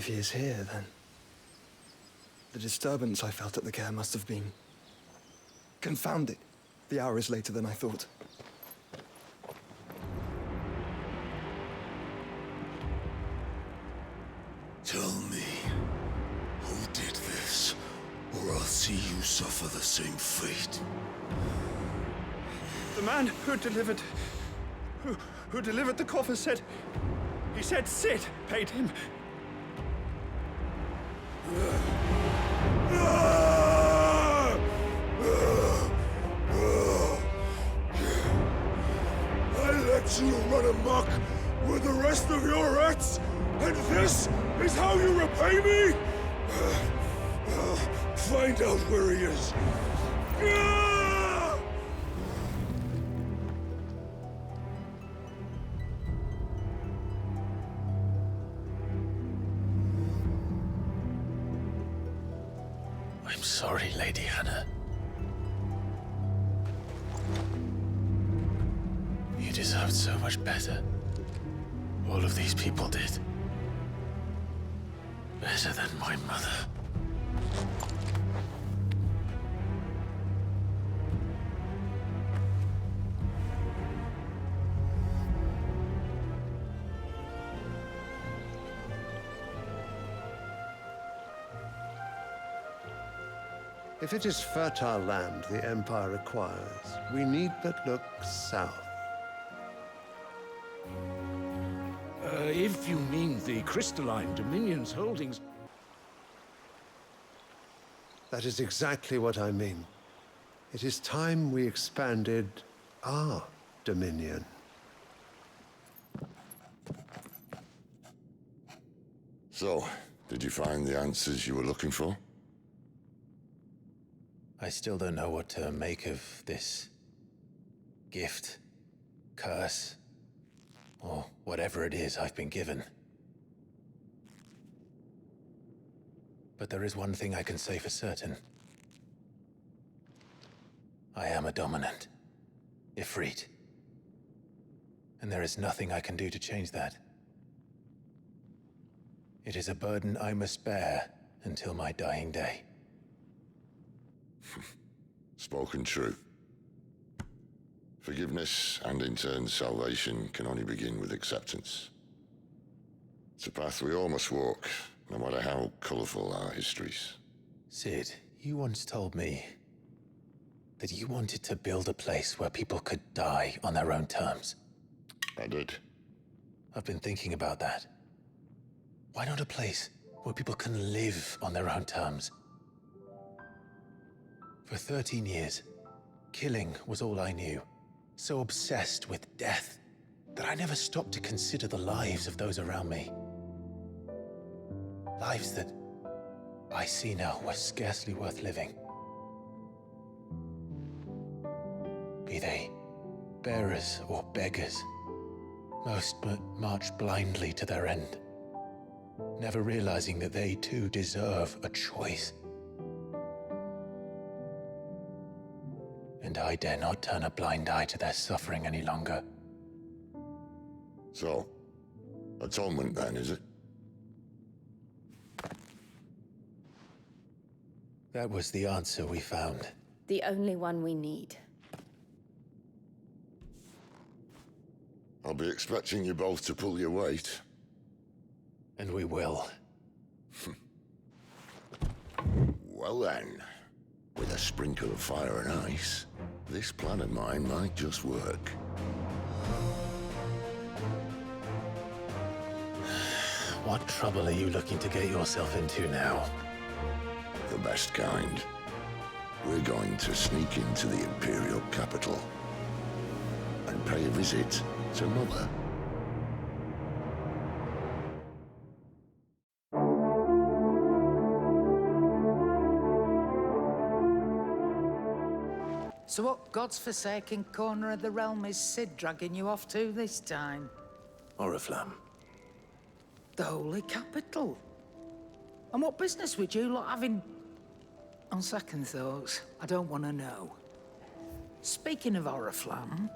If he is here, then the disturbance I felt at the care must have been confounded. The hour is later than I thought. Tell me, who did this, or I'll see you suffer the same fate. The man who delivered the coffer said... He said Sid paid him. I let you run amok with the rest of your rats, and this is how you repay me? Find out where he is. I'm sorry, Lady Hannah. You deserved so much better. All of these people did. Better than my mother. If it is fertile land the Empire requires, we need but look south. If you mean the crystalline Dominion's holdings... That is exactly what I mean. It is time we expanded our Dominion. So, did you find the answers you were looking for? I still don't know what to make of this gift, curse, or whatever it is I've been given. But there is one thing I can say for certain. I am a dominant, Ifrit. And there is nothing I can do to change that. It is a burden I must bear until my dying day. Spoken true. Forgiveness, and in turn salvation, can only begin with acceptance. It's a path we all must walk, no matter how colourful our histories. Sid, you once told me that you wanted to build a place where people could die on their own terms. I did. I've been thinking about that. Why not a place where people can live on their own terms? For 13 years, killing was all I knew. So obsessed with death that I never stopped to consider the lives of those around me. Lives that I see now were scarcely worth living. Be they bearers or beggars, most but march blindly to their end, never realizing that they too deserve a choice. And I dare not turn a blind eye to their suffering any longer. So, atonement then, is it? That was the answer we found. The only one we need. I'll be expecting you both to pull your weight. And we will. Well then, with a sprinkle of fire and ice, this plan of mine might just work. What trouble are you looking to get yourself into now? The best kind. We're going to sneak into the Imperial capital and pay a visit to Mother. So what God's forsaken corner of the realm is Sid dragging you off to this time? Oriflamme. The Holy Capitol. And what business would you lot having... On second thoughts, I don't want to know. Speaking of Oriflamme,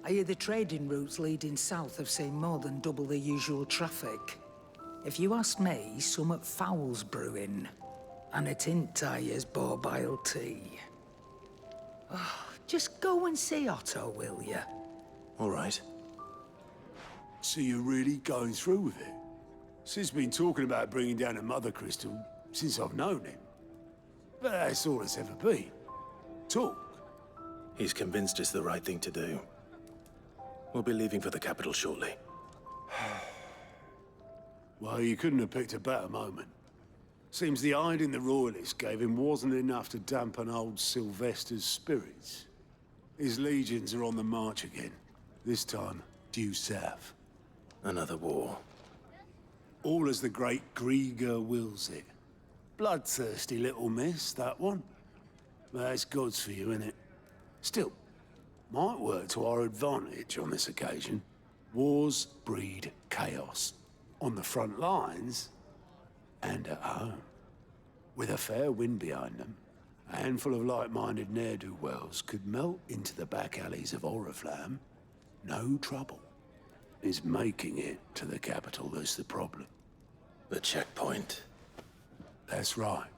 I hear the trading routes leading south have seen more than double the usual traffic. If you ask me, summat foul's brewing. And it ain't Tyre's borbile tea. Oh, just go and see Otto, will you? All right. So you're really going through with it? Sid's been talking about bringing down a mother crystal since I've known him. But that's all it's ever been. Talk. He's convinced it's the right thing to do. We'll be leaving for the capital shortly. Well, you couldn't have picked a better moment. Seems the hiding the Royalists gave him wasn't enough to dampen old Sylvester's spirits. His legions are on the march again, this time due south. Another war. All as the great Grieger wills it. Bloodthirsty little miss, that one. But that's God's for you, innit? Still, might work to our advantage on this occasion. Wars breed chaos. On the front lines, and at home. With a fair wind behind them, a handful of like-minded ne'er-do-wells could melt into the back alleys of Oriflamme. No trouble. It's making it to the capital that's the problem. The checkpoint. That's right.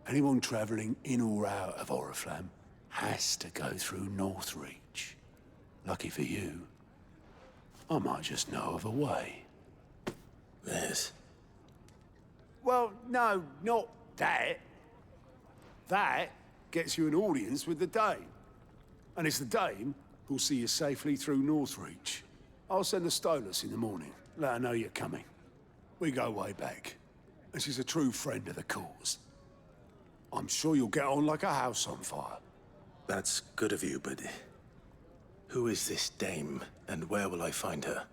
Anyone travelling in or out of Oriflamme has to go through Northreach. Lucky for you, I might just know of a way. This. Well, no, not that. That gets you an audience with the Dame. And it's the Dame who'll see you safely through Northreach. I'll send the Stolas in the morning. Let her know you're coming. We go way back. And she's a true friend of the cause. I'm sure you'll get on like a house on fire. That's good of you, but who is this dame, and where will I find her?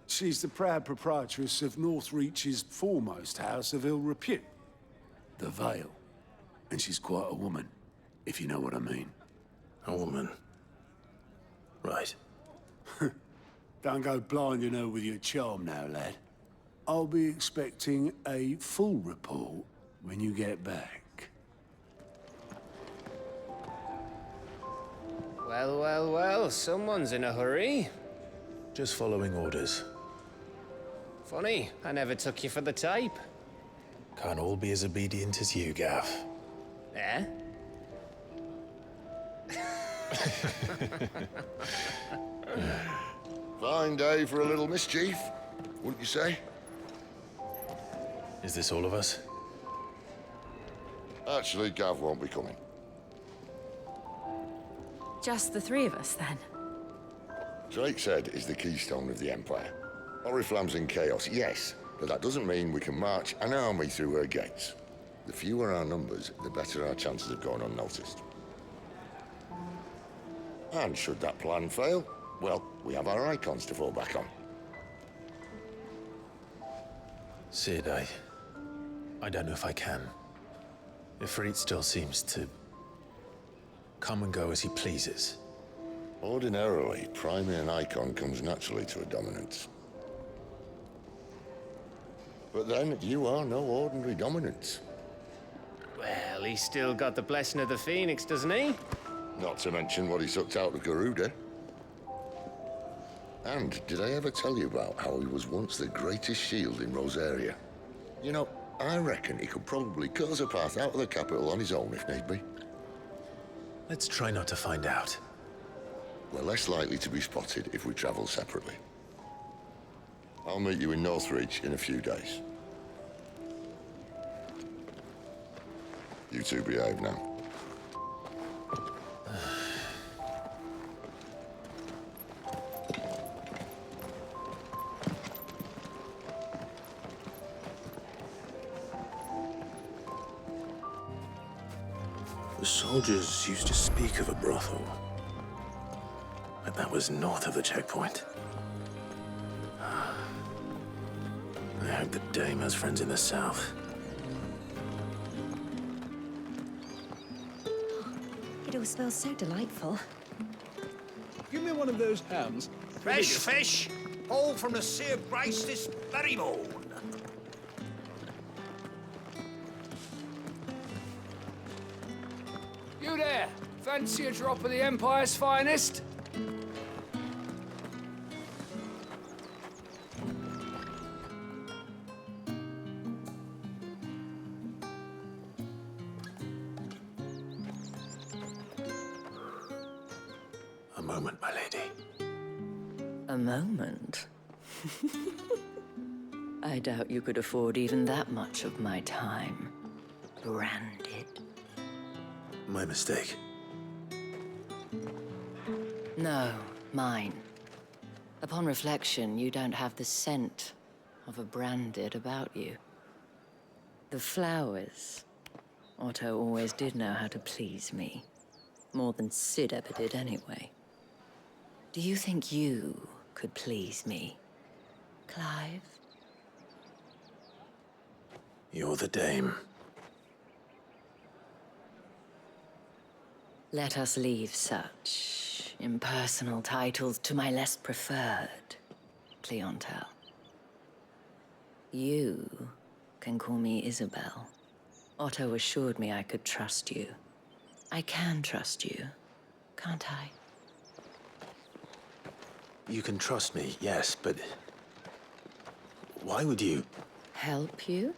She's the proud proprietress of Northreach's foremost house of ill repute, the Vale. And she's quite a woman, if you know what I mean. A woman. Right. Don't go blinding her with your charm now, lad. I'll be expecting a full report when you get back. Well, well, well, someone's in a hurry. Just following orders. Funny, I never took you for the type. Can't all be as obedient as you, Gav. Eh? Fine day for a little mischief, wouldn't you say? Is this all of us? Actually, Gav won't be coming. Just the three of us, then? Drake's Head is the keystone of the Empire. Oriflamme's in chaos, yes, but that doesn't mean we can march an army through her gates. The fewer our numbers, the better our chances of going unnoticed. And should that plan fail, well, we have our icons to fall back on. Sid, I don't know if I can. Ifrit still seems to come and go as he pleases. Ordinarily, priming an icon comes naturally to a dominance. But then, you are no ordinary dominance. Well, he's still got the blessing of the Phoenix, doesn't he? Not to mention what he sucked out of Garuda. And did I ever tell you about how he was once the greatest shield in Rosaria? You know, I reckon he could probably cut us a path out of the capital on his own if need be. Let's try not to find out. We're less likely to be spotted if we travel separately. I'll meet you in Northreach in a few days. You two behave now. The soldiers used to speak of a brothel. But that was north of the checkpoint. I hope the dame has friends in the south. It all smells so delightful. Give me one of those hams. Fresh fish, all from the sea of grace this very morn. You there, fancy a drop of the Empire's finest? moment, my lady. A moment? I doubt you could afford even that much of my time. Branded. My mistake. No, mine. Upon reflection, you don't have the scent of a branded about you. The flowers. Otto always did know how to please me. More than Sid ever did anyway. Do you think you could please me, Clive? You're the dame. Let us leave such impersonal titles to my less preferred clientele. You can call me Isabel. Otto assured me I could trust you. I can trust you, can't I? You can trust me, yes, but... why would you? Help you?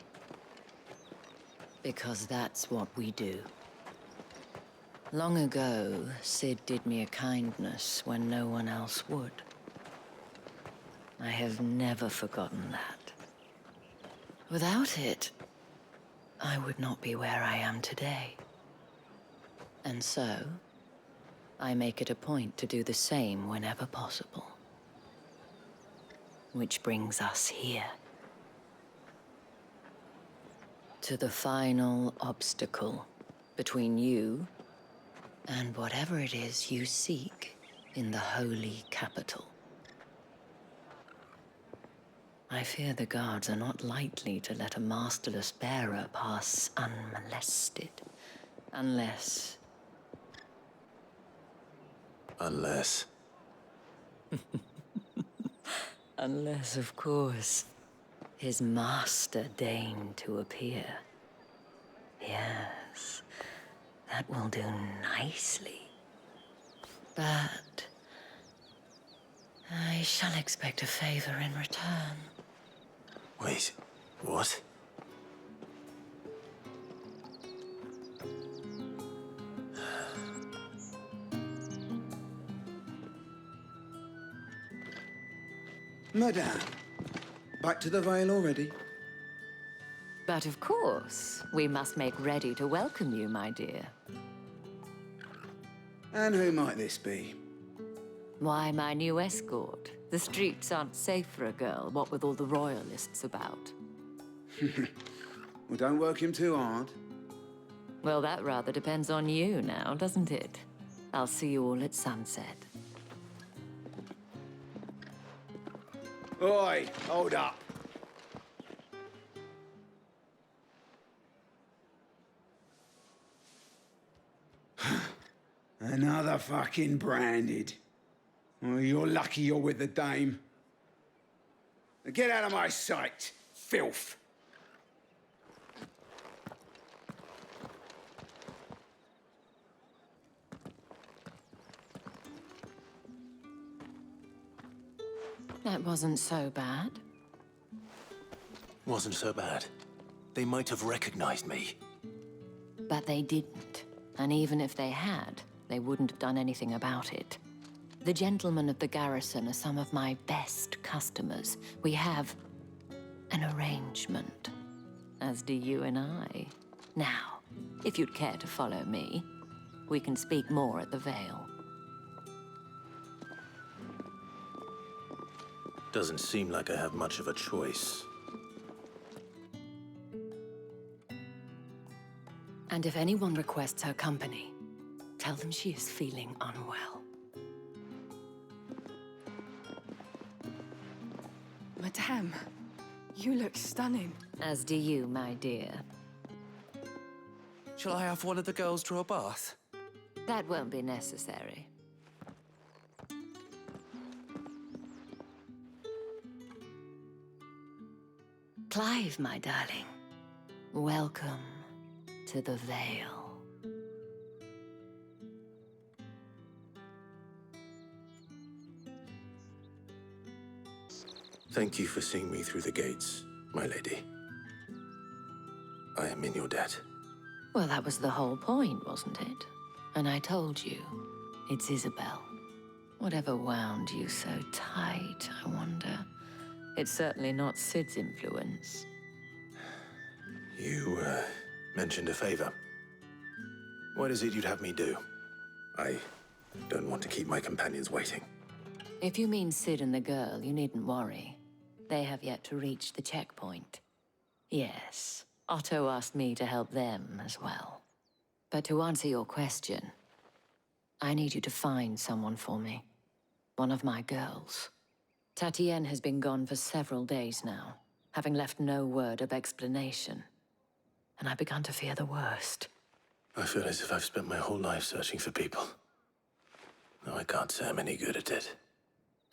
Because that's what we do. Long ago, Sid did me a kindness when no one else would. I have never forgotten that. Without it, I would not be where I am today. And so, I make it a point to do the same whenever possible. Which brings us here. To the final obstacle between you and whatever it is you seek in the holy capital. I fear the guards are not likely to let a masterless bearer pass unmolested, unless... Unless... Unless, of course, his master deigned to appear. Yes, that will do nicely. But I shall expect a favor in return. Wait, what? Madame, back to the Vale already? But of course, we must make ready to welcome you, my dear. And who might this be? Why, my new escort. The streets aren't safe for a girl, what with all the royalists about. Well, don't work him too hard. Well, that rather depends on you now, doesn't it? I'll see you all at sunset. Oi, hold up. Another fucking branded. Oh, you're lucky you're with the dame. Now get out of my sight, filth. That wasn't so bad. Wasn't so bad. They might have recognized me. But they didn't. And even if they had, they wouldn't have done anything about it. The gentlemen of the garrison are some of my best customers. We have an arrangement, as do you and I. Now, if you'd care to follow me, we can speak more at the Vale. Doesn't seem like I have much of a choice. And if anyone requests her company, tell them she is feeling unwell. Madame, you look stunning. As do you, my dear. Shall I have one of the girls draw a bath? That won't be necessary. Clive, my darling, welcome to the Vale. Thank you for seeing me through the gates, my lady. I am in your debt. Well, that was the whole point, wasn't it? And I told you, it's Isabel. Whatever wound you so tight, I wonder? It's certainly not Sid's influence. You, mentioned a favor. What is it you'd have me do? I don't want to keep my companions waiting. If you mean Sid and the girl, you needn't worry. They have yet to reach the checkpoint. Yes, Otto asked me to help them as well. But to answer your question, I need you to find someone for me. One of my girls. Tatienne has been gone for several days now, having left no word of explanation. And I've begun to fear the worst. I feel as if I've spent my whole life searching for people. No, I can't say I'm any good at it.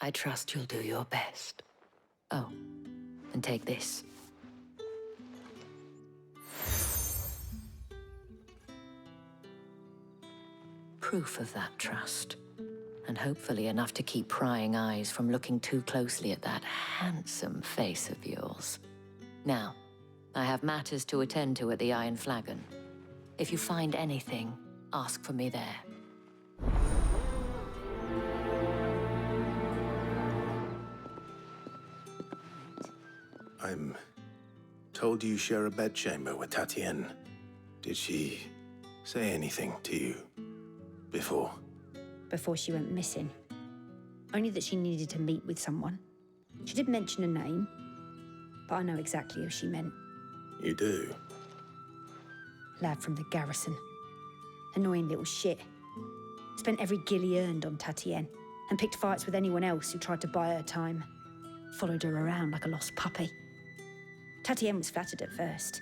I trust you'll do your best. Oh, and take this. Proof of that trust. And hopefully enough to keep prying eyes from looking too closely at that handsome face of yours. Now, I have matters to attend to at the Iron Flagon. If you find anything, ask for me there. I'm told you share a bedchamber with Tatienne. Did she say anything to you before? Before she went missing. Only that she needed to meet with someone. She did mention a name, but I know exactly who she meant. You do? Lad from the garrison. Annoying little shit. Spent every gil he earned on Tatienne, and picked fights with anyone else who tried to buy her time. Followed her around like a lost puppy. Tatienne was flattered at first,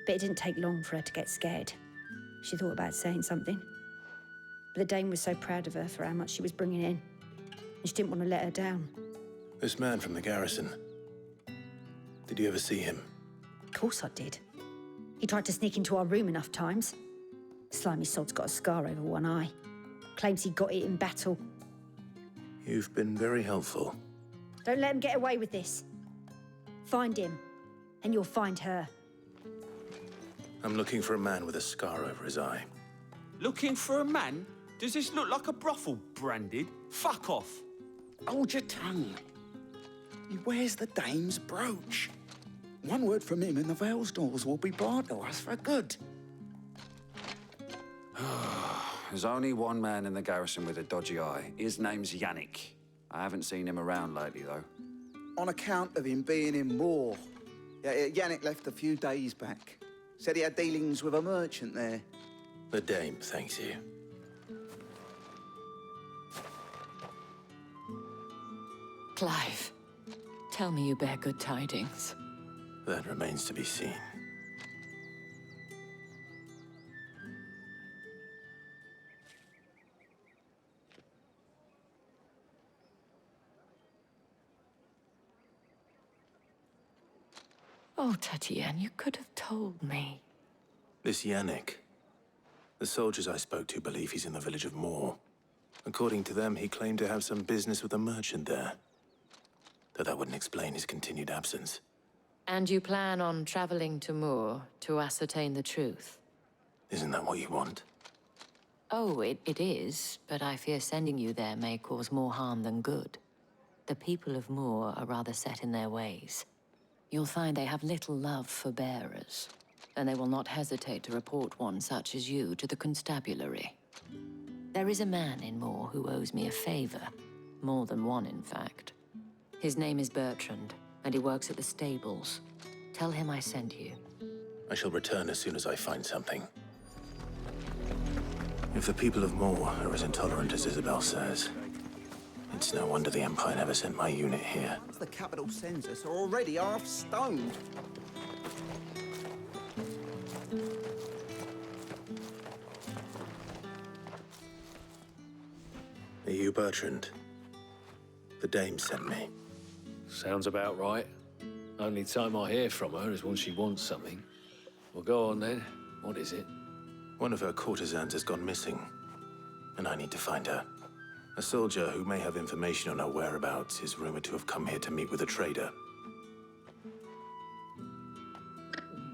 but it didn't take long for her to get scared. She thought about saying something. But the Dame was so proud of her for how much she was bringing in, and she didn't want to let her down. This man from the garrison. Did you ever see him? Of course I did. He tried to sneak into our room enough times. Slimy sod's got a scar over one eye. Claims he got it in battle. You've been very helpful. Don't let him get away with this. Find him, and you'll find her. I'm looking for a man with a scar over his eye. Looking for a man? Does this look like a brothel, Branded? Fuck off. Hold your tongue. He wears the Dame's brooch. One word from him and the Vale's doors will be barred to us for good. There's only one man in the garrison with a dodgy eye. His name's Yannick. I haven't seen him around lately, though. On account of him being in war. Yeah, Yannick left a few days back. Said he had dealings with a merchant there. The Dame thanks you. Clive, tell me you bear good tidings. That remains to be seen. Oh, Tatienne, you could have told me. This Yannick. The soldiers I spoke to believe he's in the village of Moor. According to them, he claimed to have some business with a merchant there. Though that wouldn't explain his continued absence. And you plan on traveling to Moor to ascertain the truth? Isn't that what you want? Oh, it is, but I fear sending you there may cause more harm than good. The people of Moor are rather set in their ways. You'll find they have little love for bearers, and they will not hesitate to report one such as you to the constabulary. There is a man in Moor who owes me a favor. More than one, in fact. His name is Bertrand, and he works at the stables. Tell him I sent you. I shall return as soon as I find something. If the people of Moor are as intolerant as Isabel says, it's no wonder the Empire never sent my unit here. Once the capital sends us, are already half stoned. Are you Bertrand? The Dame sent me. Sounds about right. Only time I hear from her is when she wants something. Well, go on then. What is it? One of her courtesans has gone missing, and I need to find her. A soldier who may have information on her whereabouts is rumored to have come here to meet with a trader.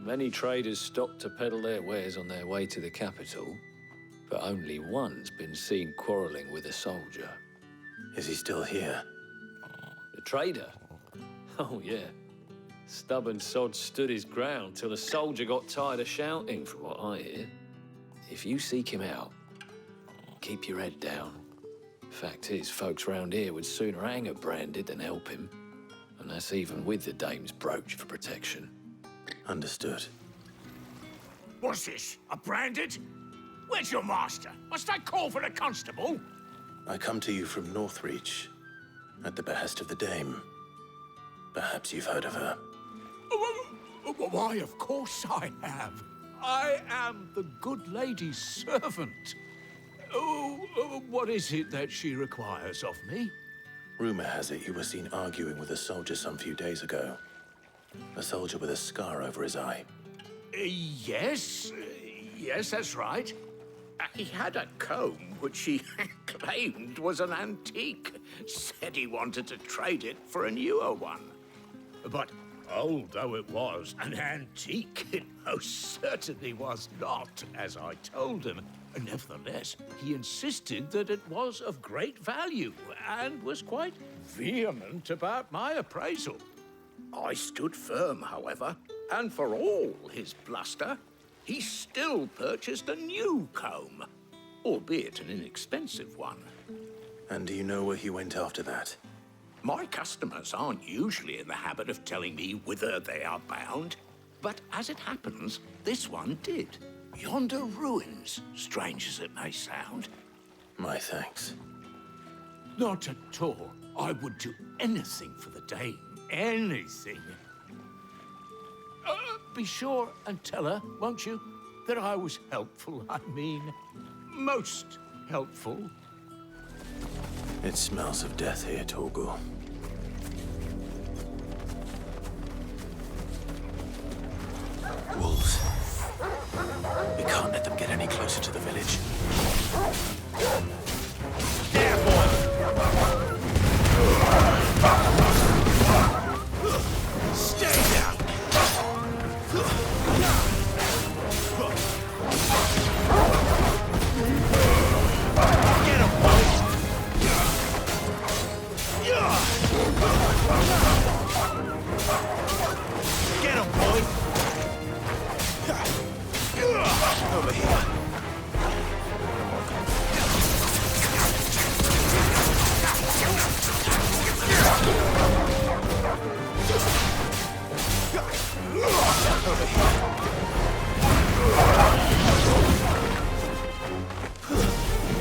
Many traders stop to peddle their wares on their way to the capital, but only one's been seen quarreling with a soldier. Is he still here? The trader? Oh, yeah. Stubborn sod stood his ground till the soldier got tired of shouting, from what I hear. If you seek him out, keep your head down. Fact is, folks round here would sooner hang a Branded than help him. And that's even with the dame's brooch for protection. Understood. What's this? A Branded? Where's your master? Must I call for the constable? I come to you from Northreach, at the behest of the dame. Perhaps you've heard of her. Why, of course I have. I am the good lady's servant. What is it that she requires of me? Rumor has it you were seen arguing with a soldier some few days ago. A soldier with a scar over his eye. Yes, that's right. He had a comb which he claimed was an antique. Said he wanted to trade it for a newer one. But old though it was, an antique it most certainly was not, as I told him. Nevertheless, he insisted that it was of great value and was quite vehement about my appraisal. I stood firm, however, and for all his bluster, he still purchased a new comb, albeit an inexpensive one. And do you know where he went after that? My customers aren't usually in the habit of telling me whither they are bound, but as it happens, this one did. Yonder ruins, strange as it may sound. My thanks. Not at all. I would do anything for the dame. Anything. Be sure and tell her, won't you, that I was helpful. I mean, most helpful. It smells of death here, Torgul. Wolves. We can't let them get any closer to the village. There, boy! Stay down! Get him, boy! Get him, boy! Over here.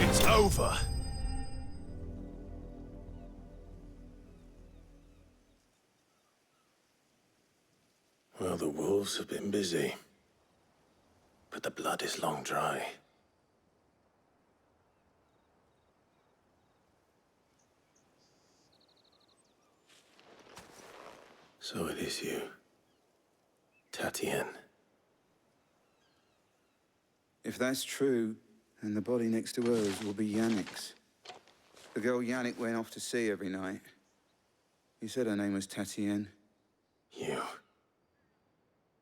It's over. Well, the wolves have been busy. But the blood is long dry. So it is you, Tatien. If that's true, then the body next to hers will be Yannick's. The girl Yannick went off to sea every night. He said her name was Tatien. You.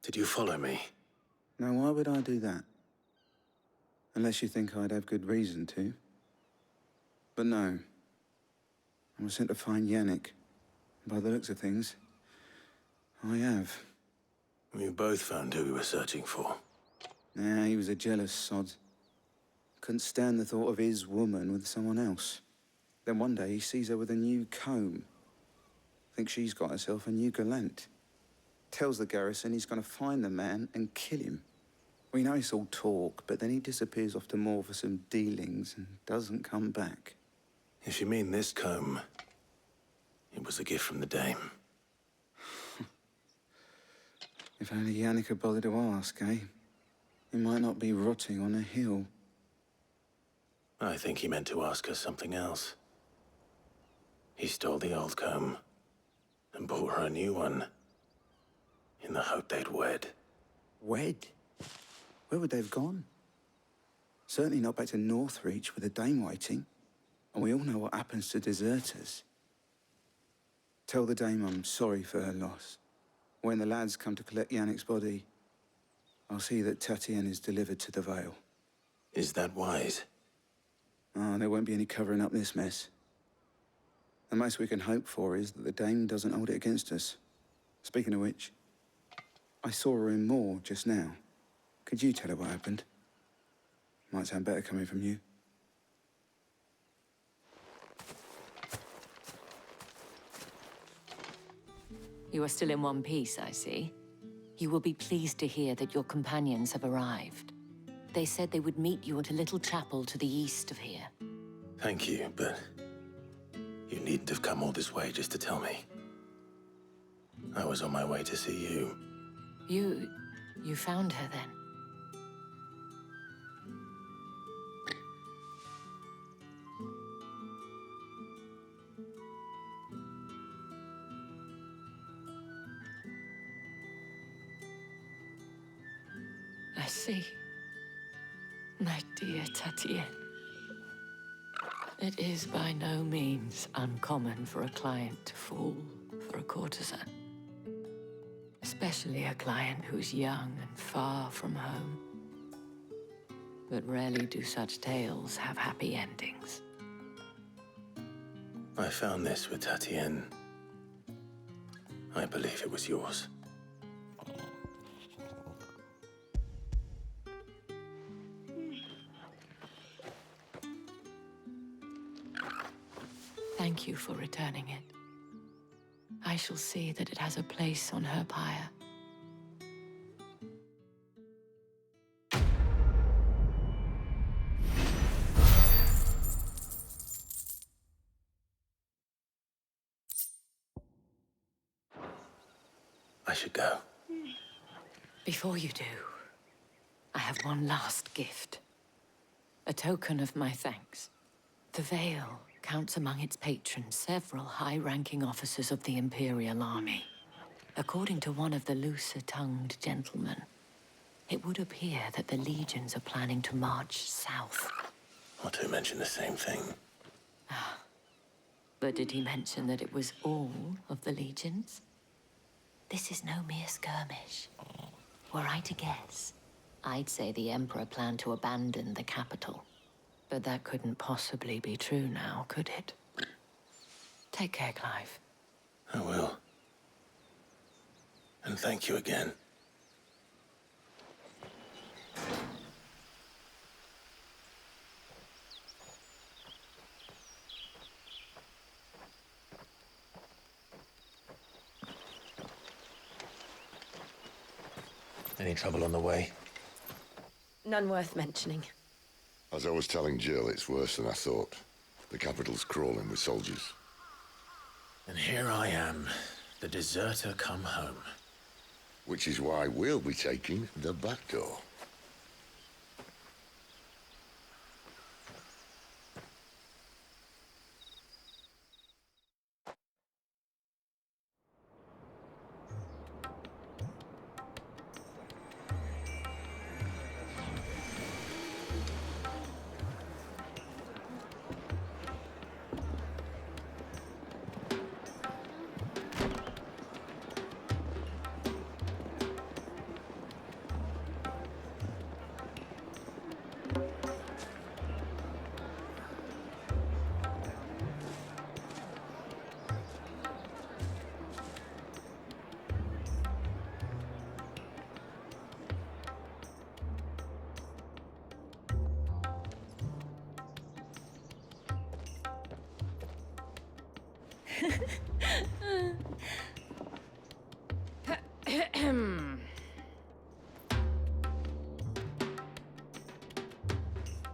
Did you follow me? Now, why would I do that? Unless you think I'd have good reason to. But no. I was sent to find Yannick. By the looks of things, I have. We both found who we were searching for. Nah, he was a jealous sod. Couldn't stand the thought of his woman with someone else. Then one day he sees her with a new comb. Thinks she's got herself a new gallant. Tells the garrison he's gonna find the man and kill him. We know it's all talk, but then he disappears off to Moor for some dealings and doesn't come back. If you mean this comb, it was a gift from the dame. If only Yannick had bothered to ask, eh? He might not be rotting on a hill. I think he meant to ask her something else. He stole the old comb and bought her a new one in the hope they'd wed. Wed? Where would they have gone? Certainly not back to Northreach with a dame waiting. And we all know what happens to deserters. Tell the dame I'm sorry for her loss. When the lads come to collect Yannick's body, I'll see that Tatien is delivered to the Vale. Is that wise? Oh, there won't be any covering up this mess. The most we can hope for is that the Dame doesn't hold it against us. Speaking of which, I saw her in Moor just now. Could you tell her what happened? Might sound better coming from you. You are still in one piece, I see. You will be pleased to hear that your companions have arrived. They said they would meet you at a little chapel to the east of here. Thank you, but you needn't have come all this way just to tell me. I was on my way to see you. You found her then? I see. My dear Tatien. It is by no means uncommon for a client to fall for a courtesan. Especially a client who's young and far from home. But rarely do such tales have happy endings. I found this with Tatien. I believe it was yours. Thank you for returning it. I shall see that it has a place on her pyre. I should go. Before you do, I have one last gift. A token of my thanks. The Vale counts among its patrons several high-ranking officers of the Imperial Army. According to one of the looser-tongued gentlemen, it would appear that the legions are planning to march south. Or to mention the same thing. But did he mention that it was all of the legions? This is no mere skirmish. Were I to guess, I'd say the Emperor planned to abandon the capital. But that couldn't possibly be true now, could it? Take care, Clive. I will. And thank you again. Any trouble on the way? None worth mentioning. As I was telling Jill, it's worse than I thought. The capital's crawling with soldiers. And here I am, the deserter come home. Which is why we'll be taking the back door.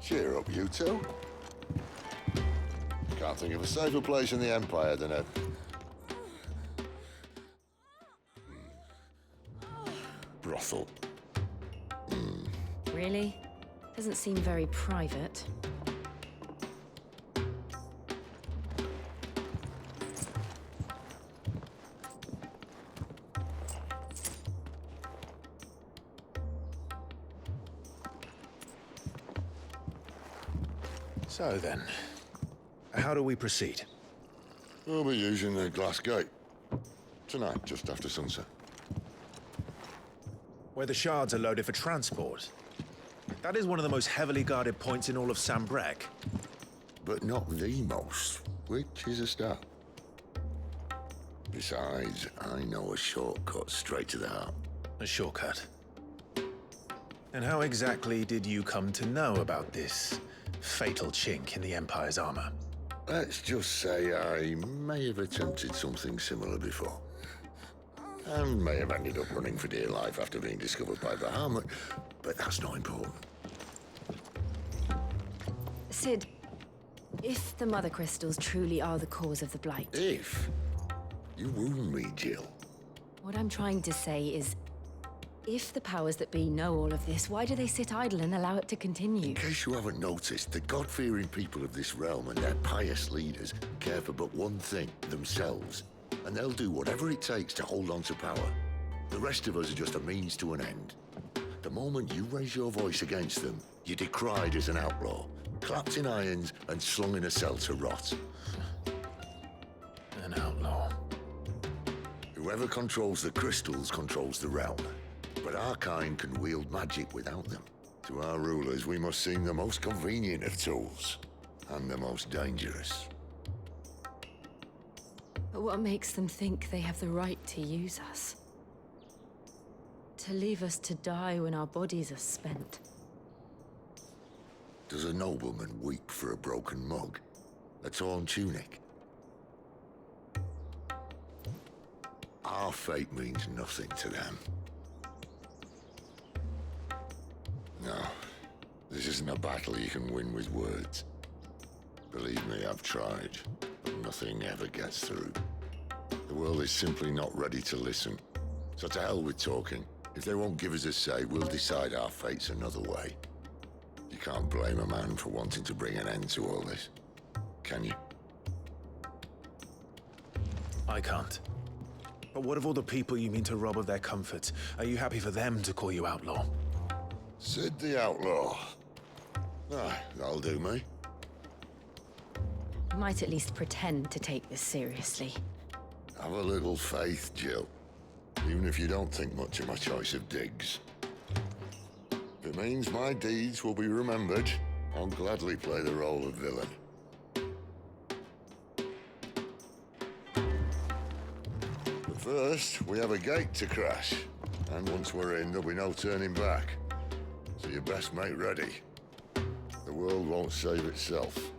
Cheer up, you two. Can't think of a safer place in the Empire than a... brothel. Really? Doesn't seem very private. So then, how do we proceed? We'll be using the glass gate. Tonight, just after sunset. Where the shards are loaded for transport. That is one of the most heavily guarded points in all of Sambrec. But not the most, which is a start. Besides, I know a shortcut straight to the heart. A shortcut? And how exactly did you come to know about this fatal chink in the Empire's armor? Let's just say I may have attempted something similar before. And may have ended up running for dear life after being discovered by Bahamut, but that's not important. Sid, if the Mother Crystals truly are the cause of the Blight... If? You wound me, Jill. What I'm trying to say is, if the powers that be know all of this, why do they sit idle and allow it to continue? In case you haven't noticed, the God-fearing people of this realm and their pious leaders care for but one thing, themselves. And they'll do whatever it takes to hold on to power. The rest of us are just a means to an end. The moment you raise your voice against them, you're decried as an outlaw, clapped in irons and slung in a cell to rot. An outlaw. Whoever controls the crystals controls the realm. But our kind can wield magic without them. To our rulers, we must seem the most convenient of tools, and the most dangerous. But what makes them think they have the right to use us? To leave us to die when our bodies are spent? Does a nobleman weep for a broken mug? A torn tunic? Our fate means nothing to them. No, this isn't a battle you can win with words. Believe me, I've tried, but nothing ever gets through. The world is simply not ready to listen. So to hell with talking. If they won't give us a say, we'll decide our fates another way. You can't blame a man for wanting to bring an end to all this, can you? I can't. But what of all the people you mean to rob of their comforts? Are you happy for them to call you outlaw? Sid the Outlaw. Ah, that'll do me. You might at least pretend to take this seriously. Have a little faith, Jill. Even if you don't think much of my choice of digs. If it means my deeds will be remembered, I'll gladly play the role of villain. But first, we have a gate to crash. And once we're in, there'll be no turning back. So you best make ready. The world won't save itself.